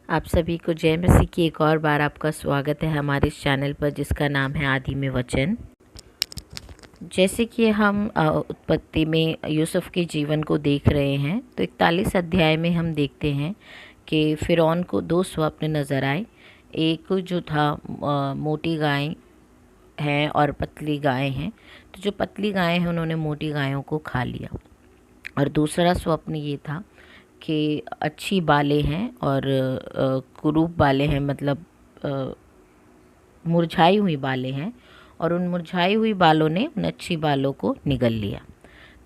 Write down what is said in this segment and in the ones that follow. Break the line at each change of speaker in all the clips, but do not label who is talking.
आप सभी को जय मसीह की एक और बार आपका स्वागत है हमारे इस चैनल पर जिसका नाम है आदि में वचन। जैसे कि हम उत्पत्ति में यूसुफ के जीवन को देख रहे हैं तो 41 अध्याय में हम देखते हैं कि फ़िरौन को दो स्वप्न नज़र आए। एक जो था मोटी गाय हैं और पतली गायें हैं, तो जो पतली गायें हैं उन्होंने मोटी गायों को खा लिया। और दूसरा स्वप्न ये था कि अच्छी बालें हैं और कुरूप बालें हैं, मतलब मुरझाई हुई बालें हैं, और उन मुरझाई हुई बालों ने उन अच्छी बालों को निगल लिया।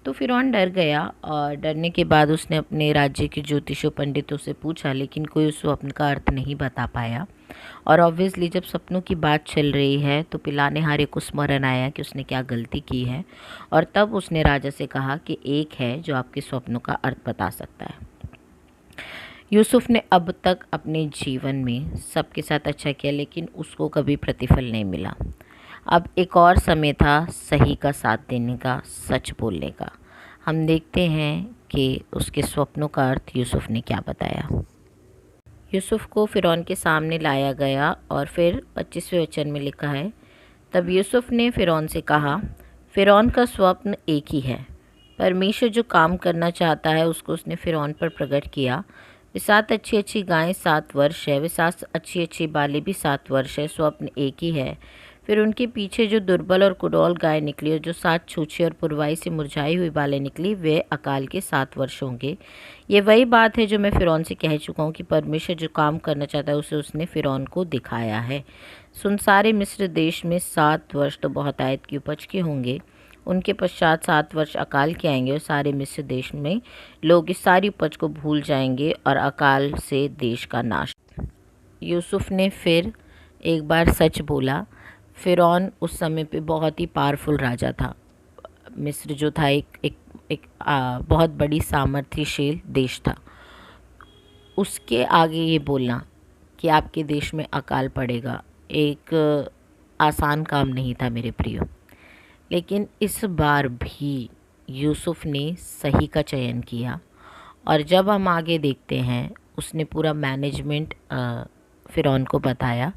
तो फ़िरौन डर गया और डरने के बाद उसने अपने राज्य के ज्योतिषों पंडितों से पूछा, लेकिन कोई उस स्वप्न का अर्थ नहीं बता पाया। और ऑब्वियसली जब सपनों की बात चल रही है तो पिलानेहारे को स्मरण आया कि उसने क्या गलती की है, और तब उसने राजा से कहा कि एक है जो आपके स्वप्नों का अर्थ बता सकता है। यूसुफ ने अब तक अपने जीवन में सबके साथ अच्छा किया, लेकिन उसको कभी प्रतिफल नहीं मिला। अब एक और समय था सही का साथ देने का, सच बोलने का। हम देखते हैं कि उसके स्वप्नों का अर्थ यूसुफ ने क्या बताया। यूसुफ को फ़िरौन के सामने लाया गया और फिर 25वें वचन में लिखा है, तब यूसुफ ने फ़िरौन से कहा, फ़िरौन का स्वप्न एक ही है। परमेश्वर जो काम करना चाहता है उसको उसने फ़िरौन पर प्रकट किया। वे 7 अच्छी अच्छी गायें 7 वर्ष है, वे 7 अच्छी अच्छी बालें भी 7 वर्ष है। स्वप्न एक ही है। फिर उनके पीछे जो दुर्बल और कुडौल गाय निकली और जो 7 छूछी और पुरवाई से मुरझाई हुई बालें निकली, वे अकाल के 7 वर्ष होंगे। ये वही बात है जो मैं फ़िरौन से कह चुका हूँ कि परमेश्वर जो काम करना चाहता है उसे उसने फ़िरौन को दिखाया है। सुन, सारे मिस्र देश में 7 वर्ष तो बहुत आयत की उपज के होंगे। उनके पश्चात 7 वर्ष अकाल के आएंगे और सारे मिस्र देश में लोग इस सारी उपज को भूल जाएंगे और अकाल से देश का नाश। यूसुफ ने फिर एक बार सच बोला। फ़िरौन उस समय पे बहुत ही पावरफुल राजा था। मिस्र जो था एक बहुत बड़ी सामर्थ्यशील देश था। उसके आगे ये बोलना कि आपके देश में अकाल पड़ेगा एक आसान काम नहीं था मेरे प्रियो। लेकिन इस बार भी यूसुफ ने सही का चयन किया, और जब हम आगे देखते हैं उसने पूरा मैनेजमेंट फ़िरौन को बताया।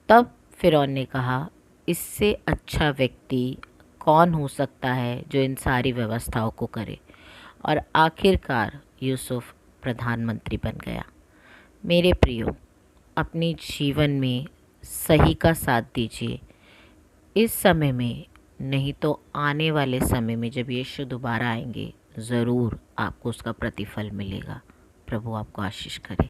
तब फ़िरौन ने कहा, इससे अच्छा व्यक्ति कौन हो सकता है जो इन सारी व्यवस्थाओं को करे। और आखिरकार यूसुफ प्रधानमंत्री बन गया। मेरे प्रियो, अपने जीवन में सही का साथ दीजिए इस समय में, नहीं तो आने वाले समय में जब यीशु दोबारा आएंगे ज़रूर आपको उसका प्रतिफल मिलेगा। प्रभु आपको आशीष करे।